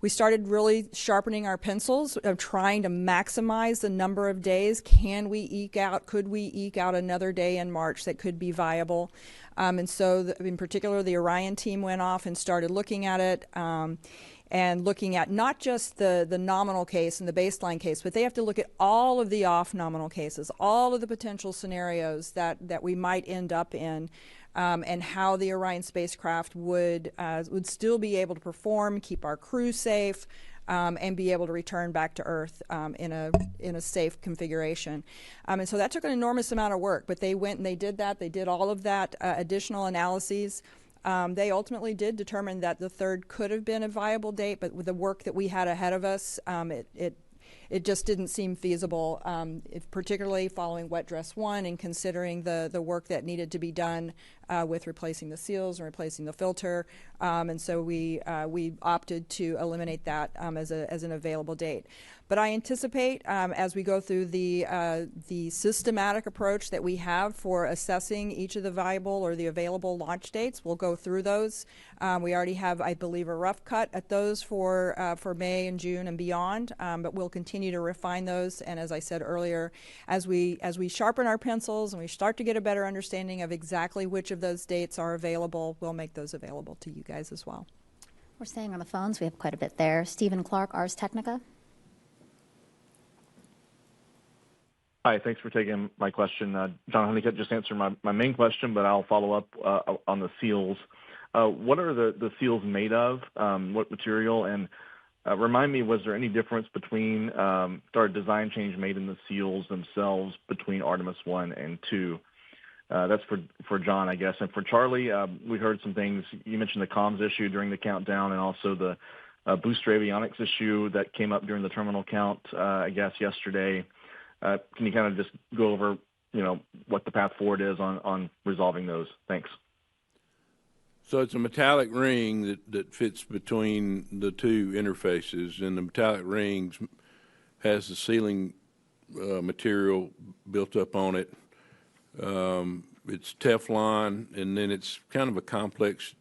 we started really sharpening our pencils of trying to maximize the number of days. Could we eke out another day in March that could be viable? And so in particular, the Orion team went off and started looking at it and looking at not just the nominal case and the baseline case, but they have to look at all of the off nominal cases, all of the potential scenarios that we might end up in. And how the Orion spacecraft would still be able to perform, keep our crew safe, and be able to return back to Earth in a safe configuration. And so that took an enormous amount of work, but they went and they did that. They did all of that additional analyses. They ultimately did determine that the 3rd could have been a viable date, but with the work that we had ahead of us, it just didn't seem feasible, particularly following Wet Dress 1 and considering the work that needed to be done with replacing the seals and replacing the filter. And so we opted to eliminate that as an available date. But I anticipate as we go through the systematic approach that we have for assessing each of the viable or the available launch dates, we'll go through those. We already have, I believe, a rough cut at those for May and June and beyond, but we'll continue continue to refine those. And as I said earlier, as we sharpen our pencils and we start to get a better understanding of exactly which of those dates are available, we'll make those available to you guys as well. We're staying on the phones. We have quite a bit there. Stephen Clark, Ars Technica. Hi, thanks for taking my question. John Honeycutt just answered my main question, but I'll follow up on the seals. What are the seals made of? What material? And remind me, was there any difference between or a design change made in the seals themselves between Artemis 1 and 2? That's for John, I guess. And for Charlie, we heard some things. You mentioned the comms issue during the countdown and also the booster avionics issue that came up during the terminal count, I guess, yesterday. Can you kind of just go over, what the path forward is on resolving those? Thanks. So it's a metallic ring that fits between the two interfaces, and the metallic rings has the sealing material built up on it. It's Teflon, and then it's kind of a complex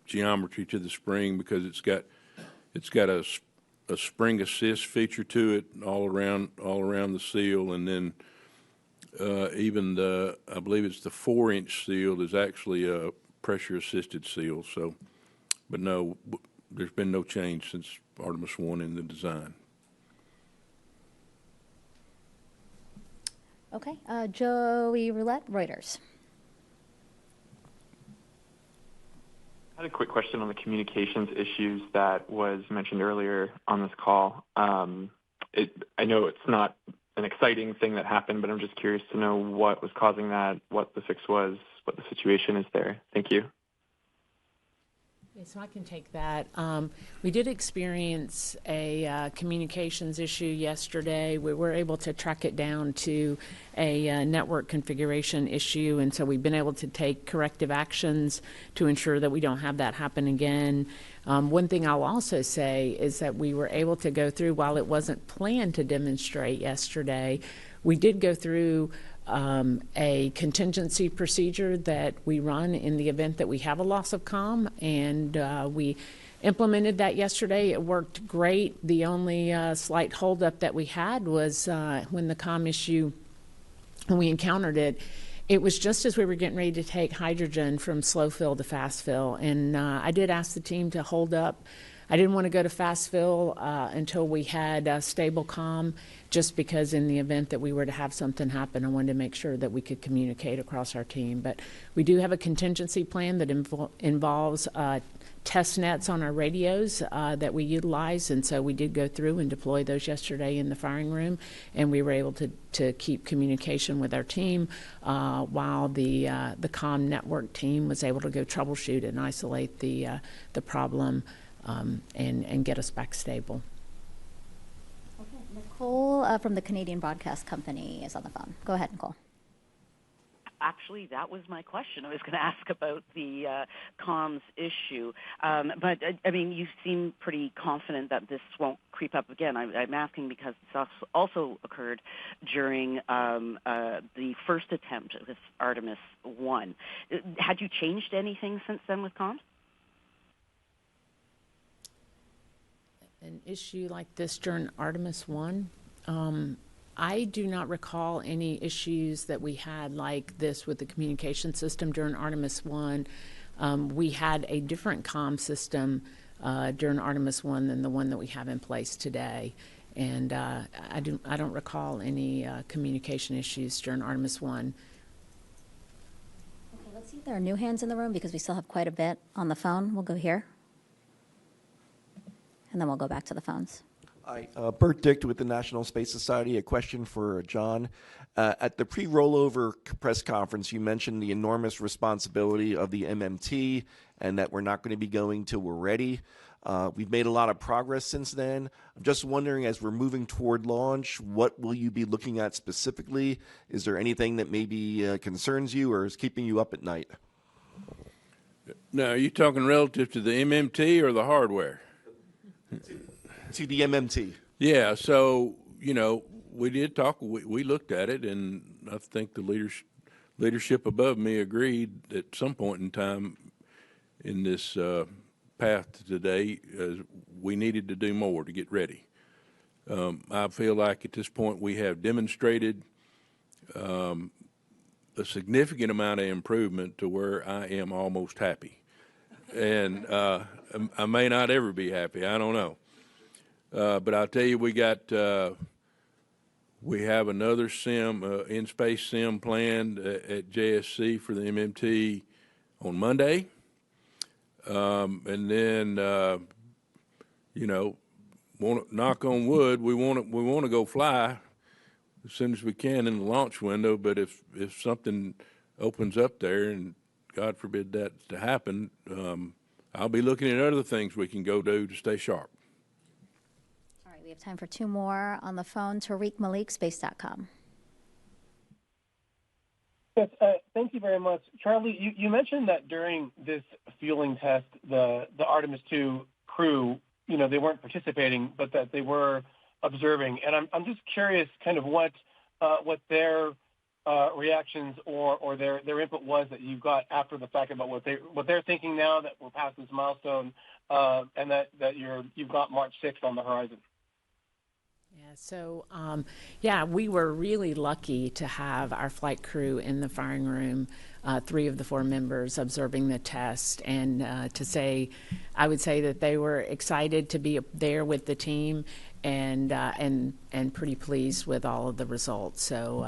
geometry to the spring because it's got a spring assist feature to it all around the seal, and then even I believe it's the 4-inch seal is actually a pressure assisted seal. So, but no, there's been no change since Artemis 1 in the design. Okay, Joey Roulette, Reuters. I had a quick question on the communications issues that was mentioned earlier on this call. I know it's not an exciting thing that happened, but I'm just curious to know what was causing that, what the fix was, what the situation is there. Thank you. Yeah, so I can take that. We did experience a communications issue yesterday. We were able to track it down to a network configuration issue, and so we've been able to take corrective actions to ensure that we don't have that happen again. One thing I'll also say is that we were able to go through, while it wasn't planned to demonstrate yesterday, we did go through a contingency procedure that we run in the event that we have a loss of comm, and we implemented that yesterday. It worked great. The only slight holdup that we had was when the comm issue, when we encountered it, it was just as we were getting ready to take hydrogen from slow fill to fast fill, and I did ask the team to hold up. I didn't want to go to fast fill until we had stable comm, just because in the event that we were to have something happen, I wanted to make sure that we could communicate across our team. But we do have a contingency plan that involves test nets on our radios that we utilize, and so we did go through and deploy those yesterday in the firing room, and we were able to keep communication with our team while the comm network team was able to go troubleshoot and isolate the problem and get us back stable. Okay, Nicole from the Canadian Broadcast Company is on the phone. Go ahead, Nicole. Actually, that was my question. I was going to ask about the comms issue. But, I mean, you seem pretty confident that this won't creep up again. I'm asking because this also occurred during the first attempt with Artemis 1. Had you changed anything since then with comms? An issue like this during Artemis 1, I do not recall any issues that we had like this with the communication system during Artemis 1. We had a different comm system during Artemis 1 than the one that we have in place today, and I don't recall any communication issues during Artemis 1. Okay, let's see if there are new hands in the room because we still have quite a bit on the phone. We'll go here. And then we'll go back to the phones. Hi, Bert Dicht with the National Space Society. A question for John. At the pre-rollover press conference, you mentioned the enormous responsibility of the MMT and that we're not going to be going till we're ready. We've made a lot of progress since then. I'm just wondering, as we're moving toward launch, what will you be looking at specifically? Is there anything that maybe concerns you or is keeping you up at night? Now, are you talking relative to the MMT or the hardware? To the MMT. Yeah, so, we did talk, we looked at it, and I think the leadership above me agreed at some point in time in this path to today, we needed to do more to get ready. I feel like at this point we have demonstrated a significant amount of improvement to where I am almost happy. And I may not ever be happy. I don't know. But I'll tell you, we have another in-space sim planned at JSC for the MMT on Monday. And then, knock on wood, we want to go fly as soon as we can in the launch window. But if something opens up there, and God forbid that to happen, I'll be looking at other things we can go do to stay sharp. All right, we have time for two more on the phone. Tariq Malik, Space.com. Yes, thank you very much. Charlie, you mentioned that during this fueling test, the Artemis II crew, they weren't participating, but that they were observing. And I'm just curious kind of what their reactions or their input was that you got after the fact about what they're thinking now that we're past this milestone, and that you've got March 6th on the horizon. Yeah, so we were really lucky to have our flight crew in the firing room, 3 of the 4 members observing the test, and I would say that they were excited to be there with the team, and pretty pleased with all of the results. So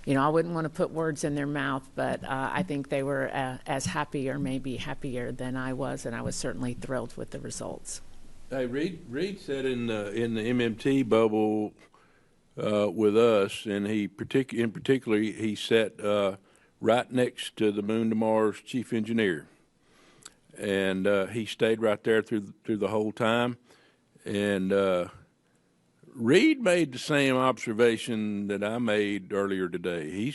I wouldn't want to put words in their mouth, but I think they were as happy or maybe happier than I was, and I was certainly thrilled with the results. Hey, Reed said in the MMT bubble with us, and in particular he sat right next to the Moon to Mars chief engineer, and he stayed right there through the whole time. And Reed made the same observation that I made earlier today.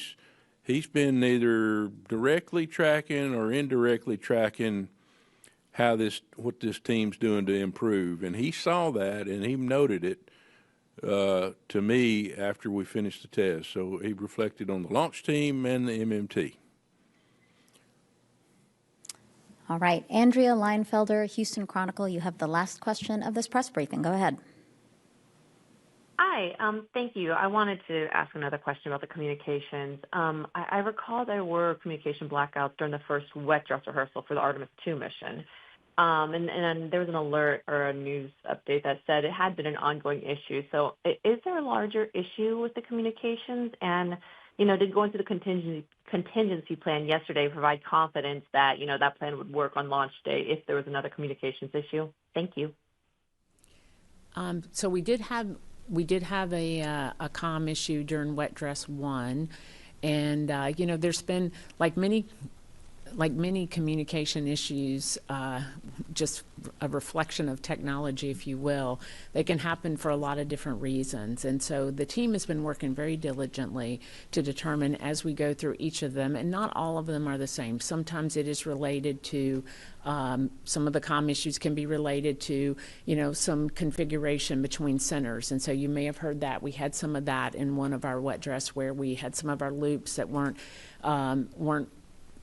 He's been either directly tracking or indirectly tracking what this team's doing to improve, and he saw that and he noted it to me after we finished the test. So he reflected on the launch team and the MMT. All right, Andrea Leinfelder, Houston Chronicle, you have the last question of this press briefing. Go ahead. Hi, thank you. I wanted to ask another question about the communications. I recall there were communication blackouts during the first wet dress rehearsal for the Artemis II mission. And there was an alert or a news update that said it had been an ongoing issue. So is there a larger issue with the communications? And, did going through the contingency plan yesterday provide confidence that, that plan would work on launch day if there was another communications issue? Thank you. So we did have a comm issue during wet dress 1, and there's been like many communication issues, just a reflection of technology, if you will. They can happen for a lot of different reasons, and so the team has been working very diligently to determine as we go through each of them, and not all of them are the same. Sometimes it is related to some of the comm issues can be related to some configuration between centers, and so you may have heard that we had some of that in one of our wet dress where we had some of our loops that weren't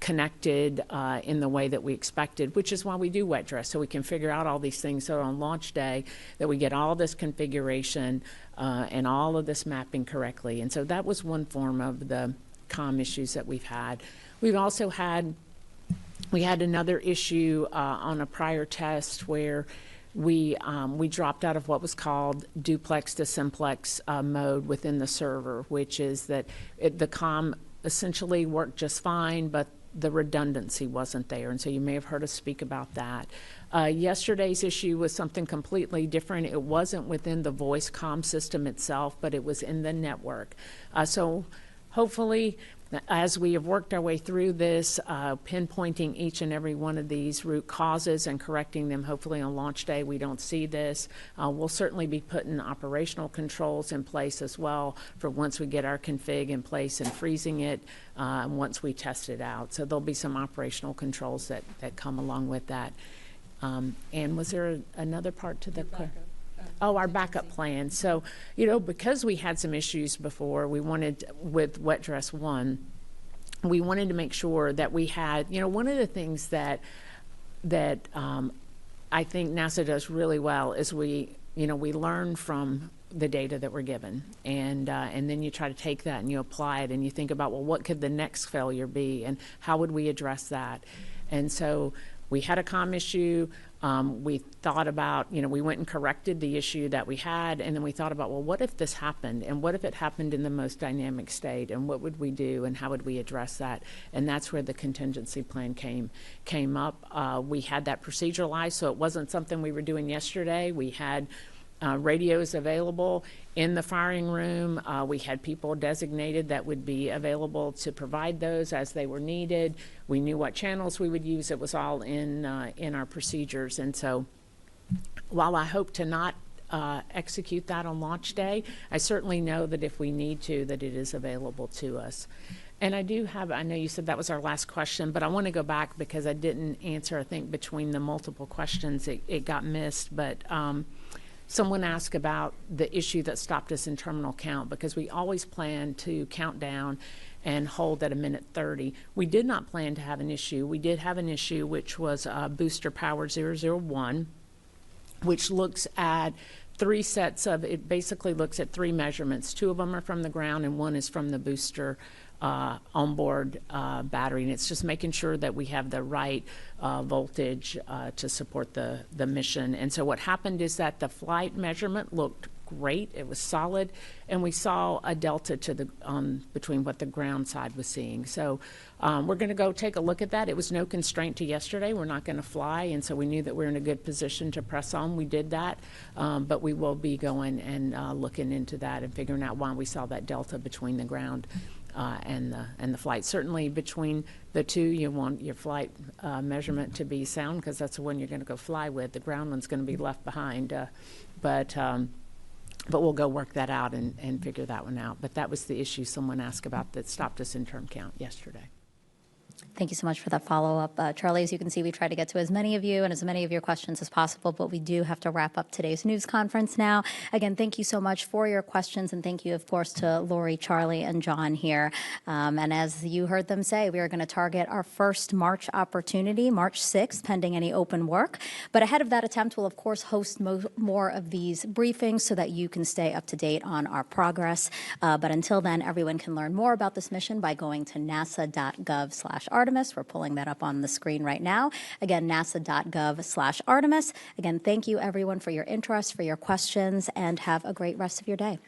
connected in the way that we expected, which is why we do wet dress, so we can figure out all these things so on launch day that we get all this configuration and all of this mapping correctly. And so that was one form of the comm issues that we've had. We've also had another issue on a prior test where we dropped out of what was called duplex to simplex mode within the server, which is that the comm essentially worked just fine, but the redundancy wasn't there, and so you may have heard us speak about that. Yesterday's issue was something completely different. It wasn't within the voice comm system itself, but it was in the network. So hopefully, as we have worked our way through this, pinpointing each and every one of these root causes and correcting them, hopefully on launch day we don't see this. We'll certainly be putting operational controls in place as well for once we get our config in place and freezing it once we test it out. So there'll be some operational controls that come along with that. And was there another part to the question? Oh, our backup plan. So, because we had some issues before, we wanted, with wet dress 1, we wanted to make sure that we had, one of the things that I think NASA does really well is we learn from the data that we're given, and then you try to take that and you apply it and you think about, well, what could the next failure be and how would we address that? And so we had a comm issue. We thought about, we went and corrected the issue that we had, and then we thought about, well, what if this happened? And what if it happened in the most dynamic state? And what would we do? And how would we address that? And that's where the contingency plan came up. We had that proceduralized, so it wasn't something we were doing yesterday. We had radios available in the firing room. We had people designated that would be available to provide those as they were needed. We knew what channels we would use. It was all in our procedures. And so while I hope to not execute that on launch day, I certainly know that if we need to, that it is available to us. And I know you said that was our last question, but I want to go back because I didn't answer, I think, between the multiple questions, it got missed. But someone asked about the issue that stopped us in terminal count, because we always plan to count down and hold at a minute 30. We did not plan to have an issue. We did have an issue, which was booster power 001, which looks at it basically looks at 3 measurements. 2 of them are from the ground and 1 is from the booster onboard battery, and it's just making sure that we have the right voltage to support the mission. And so what happened is that the flight measurement looked great. It was solid, and we saw a delta to the between what the ground side was seeing. So we're going to go take a look at that. It was no constraint to yesterday. We're not going to fly, and so we knew that we were in a good position to press on. We did that, but we will be going and looking into that and figuring out why we saw that delta between the ground and the flight. Certainly between the two, you want your flight measurement to be sound, because that's the one you're going to go fly with. The ground one's going to be left behind, but we'll go work that out and figure that one out. But that was the issue someone asked about that stopped us in term count yesterday. Thank you so much for that follow-up. Charlie, as you can see, we try to get to as many of you and as many of your questions as possible, but we do have to wrap up today's news conference now. Again, thank you so much for your questions, and thank you, of course, to Lori, Charlie, and John here. And as you heard them say, we are going to target our first March opportunity, March 6th, pending any open work. But ahead of that attempt, we'll, of course, host more of these briefings so that you can stay up to date on our progress. But until then, everyone can learn more about this mission by going to nasa.gov/Artemis. We're pulling that up on the screen right now. Again, nasa.gov/Artemis. Again, thank you, everyone, for your interest, for your questions, and have a great rest of your day.